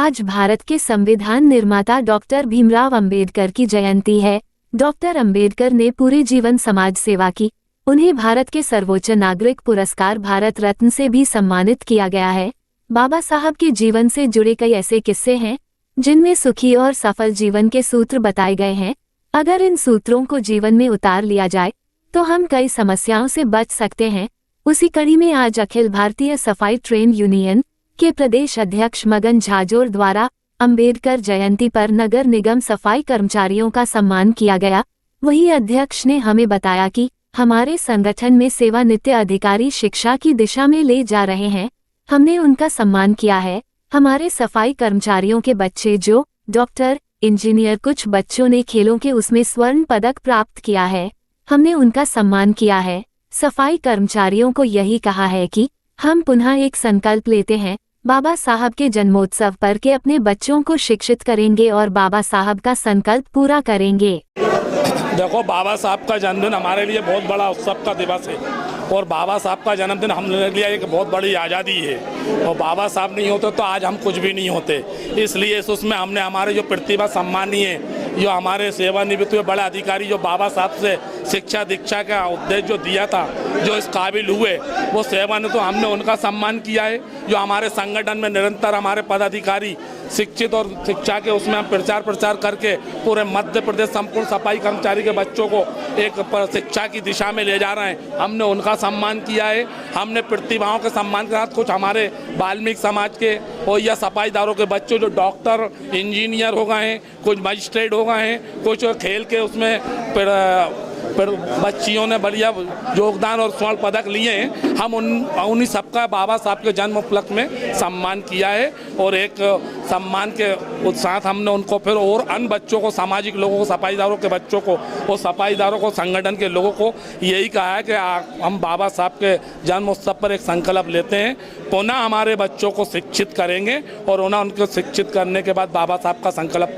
आज भारत के संविधान निर्माता डॉक्टर भीमराव अंबेडकर की जयंती है। डॉक्टर अंबेडकर ने पूरे जीवन समाज सेवा की। उन्हें भारत के सर्वोच्च नागरिक पुरस्कार भारत रत्न से भी सम्मानित किया गया है। बाबा साहब के जीवन से जुड़े कई ऐसे किस्से हैं जिनमें सुखी और सफल जीवन के सूत्र बताए गए हैं। अगर इन सूत्रों को जीवन में उतार लिया जाए तो हम कई समस्याओं से बच सकते हैं। उसी कड़ी में आज अखिल भारतीय सफाई ट्रेड यूनियन के प्रदेश अध्यक्ष मगन झाजोर द्वारा अंबेडकर जयंती पर नगर निगम सफाई कर्मचारियों का सम्मान किया गया। वहीं अध्यक्ष ने हमें बताया कि हमारे संगठन में सेवानिवृत्त अधिकारी शिक्षा की दिशा में ले जा रहे हैं। हमने उनका सम्मान किया है। हमारे सफाई कर्मचारियों के बच्चे जो डॉक्टर, इंजीनियर, कुछ बच्चों ने खेलों के उसमें स्वर्ण पदक प्राप्त किया है, हमने उनका सम्मान किया है। सफाई कर्मचारियों को यही कहा है कि हम पुनः एक संकल्प लेते हैं, बाबा साहब के जन्मोत्सव पर के अपने बच्चों को शिक्षित करेंगे और बाबा साहब का संकल्प पूरा करेंगे। देखो, बाबा साहब का जन्मदिन हमारे लिए बहुत बड़ा उत्सव का दिवस है और बाबा साहब का जन्मदिन हमारे लिए एक बहुत बड़ी आज़ादी है और बाबा साहब नहीं होते तो आज हम कुछ भी नहीं होते। इसलिए उसमें हमने हमारे जो प्रतिभा सम्मानीय जो हमारे सेवानिवृत्त हुए बड़े अधिकारी जो बाबा साहब से शिक्षा दीक्षा का उद्देश्य जो दिया था, जो इस काबिल हुए वो सेवानिवृत्त, तो हमने उनका सम्मान किया है। जो हमारे संगठन में निरंतर हमारे पदाधिकारी शिक्षित और शिक्षा के उसमें हम प्रचार करके पूरे मध्य प्रदेश संपूर्ण सफाई कर्मचारी के बच्चों को एक शिक्षा की दिशा में ले जा रहे हैं, हमने उनका सम्मान किया है। हमने प्रतिभाओं के सम्मान के साथ कुछ हमारे वाल्मीकि समाज के और या सफाईदारों के बच्चों जो डॉक्टर, इंजीनियर हो गए हैं, कुछ मजिस्ट्रेट हो गए हैं, कुछ खेल के उसमें फिर बच्चियों ने बढ़िया योगदान और स्वर्ण पदक लिए हैं। हम उन्हीं सबका बाबा साहब के जन्म उपलक्ष्य में सम्मान किया है और एक सम्मान के साथ हमने उनको फिर और अन्य बच्चों को, सामाजिक लोगों को, सफाईदारों के बच्चों को और सफाईदारों को, संगठन के लोगों को यही कहा है कि हम बाबा साहब के जन्म उत्सव पर एक संकल्प लेते हैं, पुनः हमारे बच्चों को शिक्षित करेंगे और उन्हें उनको शिक्षित करने के बाद बाबा साहब का संकल्प